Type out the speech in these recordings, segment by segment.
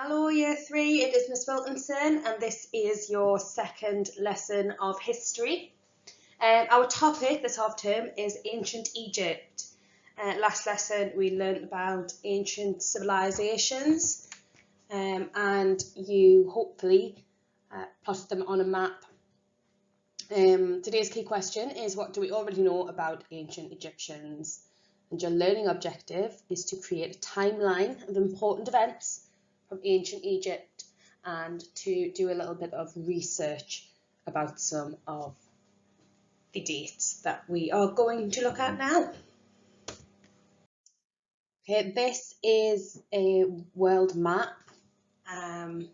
Hello Year 3, it is Miss Wilkinson and this is your second lesson of history. Our topic this half term is ancient Egypt. Last lesson we learnt about ancient civilizations and you hopefully plotted them on a map. Today's key question is, what do we already know about ancient Egyptians? And your learning objective is to create a timeline of important events from ancient Egypt and to do a little bit of research about some of the dates that we are going to look at now. Okay, this is a world map and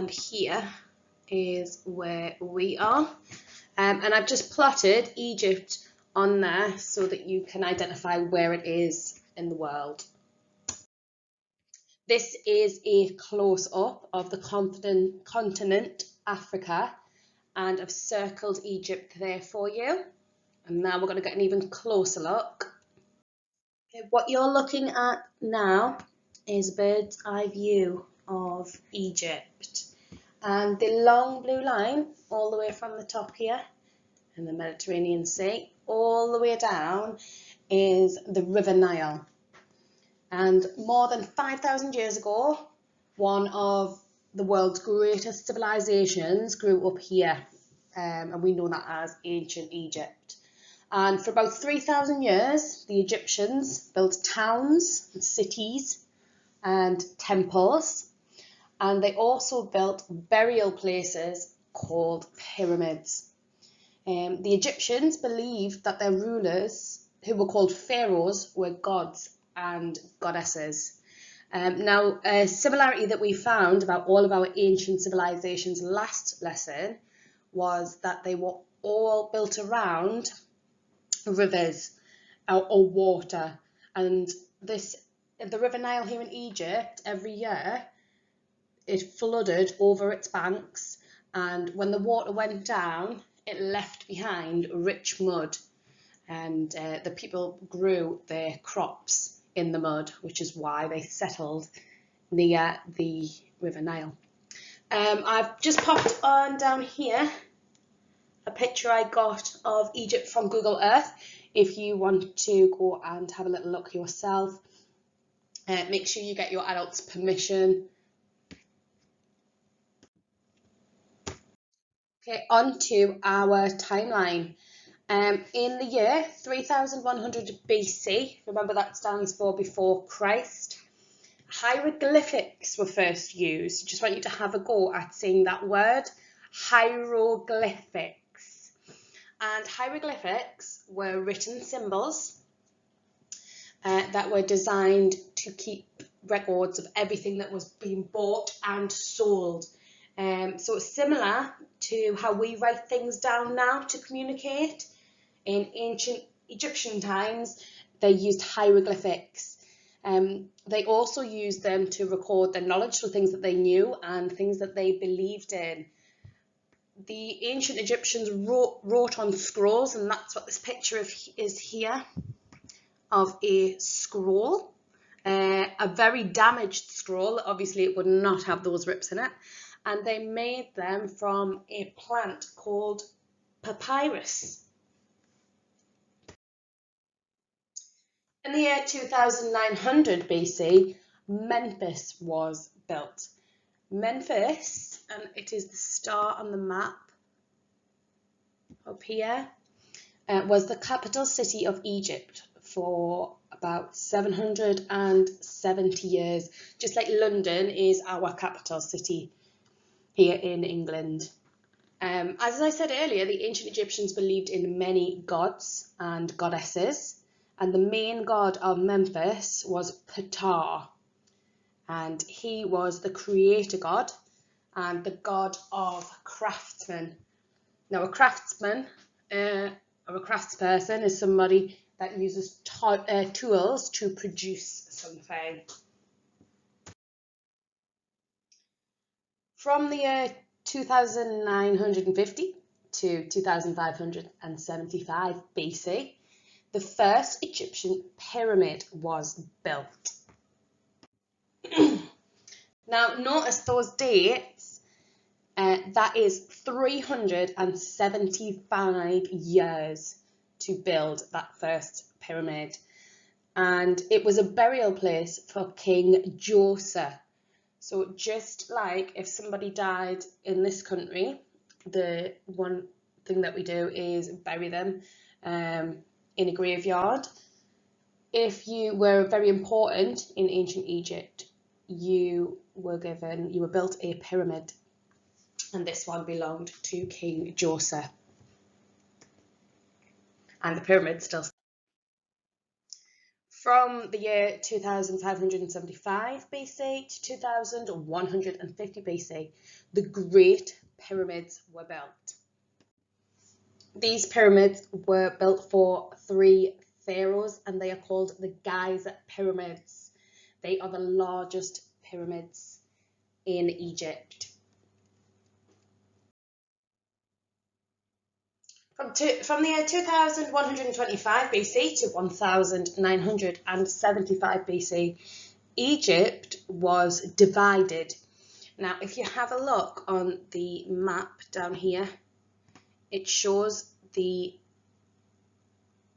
here is where we are, and I've just plotted Egypt on there so that you can identify where it is in the world. This is a close-up of the continent Africa, and I've circled Egypt there for you. And now we're going to get an even closer look. Okay, what you're looking at now is a bird's eye view of Egypt. And the long blue line all the way from the top here in the Mediterranean Sea all the way down is the River Nile. And more than 5,000 years ago, one of the world's greatest civilizations grew up here, and we know that as ancient Egypt. And for about 3,000 years, the Egyptians built towns and cities and temples, and they also built burial places called pyramids. The Egyptians believed that their rulers, who were called pharaohs, were gods and goddesses. Now, a similarity that we found about all of our ancient civilizations last lesson was that they were all built around rivers or water. And the River Nile here in Egypt, every year, it flooded over its banks, and when the water went down, it left behind rich mud, and the people grew their crops in the mud, which is why they settled near the River Nile. I've just popped on down here a picture I got of Egypt from Google Earth. If you want to go and have a little look yourself, make sure you get your adults' permission. Okay, on to our timeline. In the year 3100 BC, remember that stands for before Christ, hieroglyphics were first used. Just want you to have a go at saying that word, hieroglyphics. And hieroglyphics were written symbols that were designed to keep records of everything that was being bought and sold. So it's similar to how we write things down now to communicate. In ancient Egyptian times, they used hieroglyphics. They also used them to record their knowledge, so things that they knew and things that they believed in. The ancient Egyptians wrote on scrolls, and that's what this picture is here of a scroll. A very damaged scroll. Obviously, it would not have those rips in it. And they made them from a plant called papyrus. In the year 2900 BC, Memphis was built. Memphis, and it is the star on the map up here, was the capital city of Egypt for about 770 years, just like London is our capital city here in England. As I said earlier, the ancient Egyptians believed in many gods and goddesses, and the main god of Memphis was Ptah, and he was the creator god and the god of craftsmen. Now, a craftsman or a craftsperson is somebody that uses tools to produce something. From the year 2950 to 2575 BC, the first Egyptian pyramid was built. Now notice those dates, that is 375 years to build that first pyramid. And it was a burial place for King Xhos. So just like if somebody died in this country, the one thing that we do is bury them in a graveyard. If you were very important in ancient Egypt, you were built a pyramid, and this one belonged to King Xhos. And the pyramid still. From the year 2575 BC to 2150 BC, the Great Pyramids were built. These pyramids were built for 3 pharaohs, and they are called the Giza pyramids. They are the largest pyramids in Egypt. From the year 2125 BC to 1975 BC, Egypt was divided. Now, if you have a look on the map down here, it shows the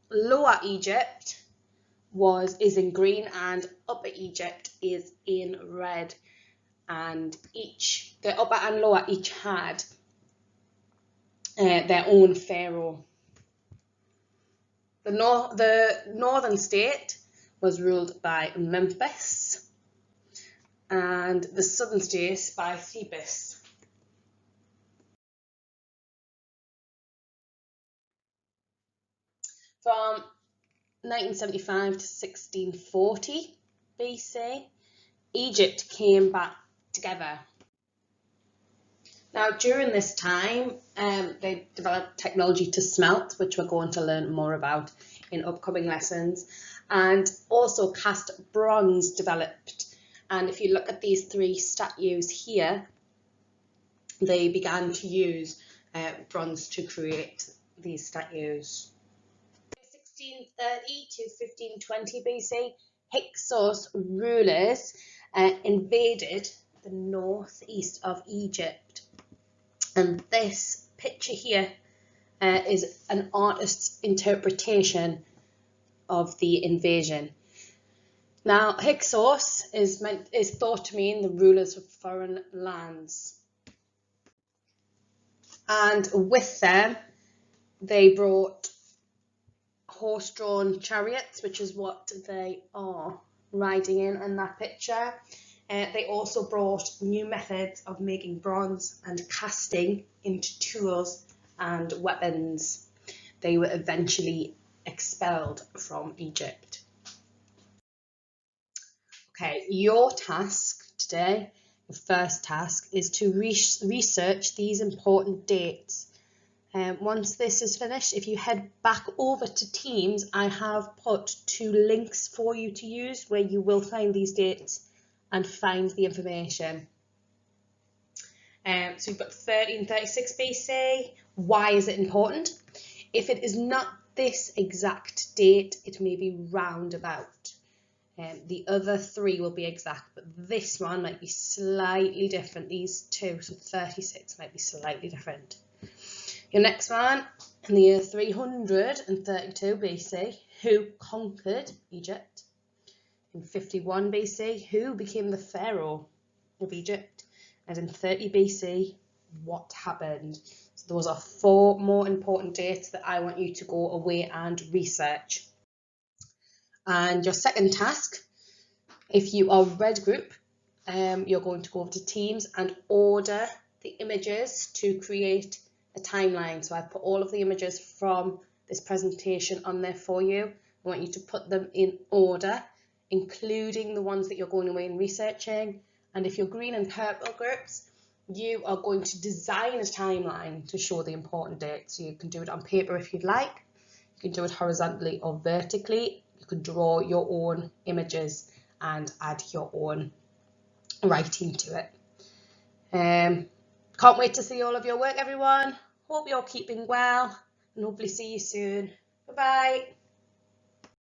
Lower Egypt is in green and Upper Egypt is in red, and the Upper and Lower each had their own pharaoh. The northern state was ruled by Memphis, and the southern state by Thebes. From 1975 to 1640 BC, Egypt came back together. Now, during this time, they developed technology to smelt, which we're going to learn more about in upcoming lessons, and also cast bronze developed. And if you look at these 3 statues here, they began to use bronze to create these statues. 1630 to 1520 BC, Hyksos rulers invaded the northeast of Egypt. And this picture here is an artist's interpretation of the invasion. Now, Hyksos is thought to mean the rulers of foreign lands. And with them, they brought horse-drawn chariots, which is what they are riding in that picture. They also brought new methods of making bronze and casting into tools and weapons. They were eventually expelled from Egypt. Okay, your task today, the first task, is to research these important dates. Once this is finished, if you head back over to Teams, I have put 2 links for you to use where you will find these dates and find the information. So you've got 1336 BC. Why is it important? If it is not this exact date, it may be roundabout. The other 3 will be exact, but this one might be slightly different. These 2, so 36, might be slightly different. Your next one, in the year 332 BC, who conquered Egypt? In 51 BC, who became the pharaoh of Egypt? And in 30 BC, what happened? So those are 4 more important dates that I want you to go away and research. And your second task, if you are red group, you're going to go over to Teams and order the images to create a timeline. So I put all of the images from this presentation on there for you. I want you to put them in order, including the ones that you're going away and researching. And if you're green and purple groups, you are going to design a timeline to show the important dates. So you can do it on paper if you'd like. You can do it horizontally or vertically. You can draw your own images and add your own writing to it. Can't wait to see all of your work, everyone. Hope you're keeping well and hopefully see you soon. Bye-bye.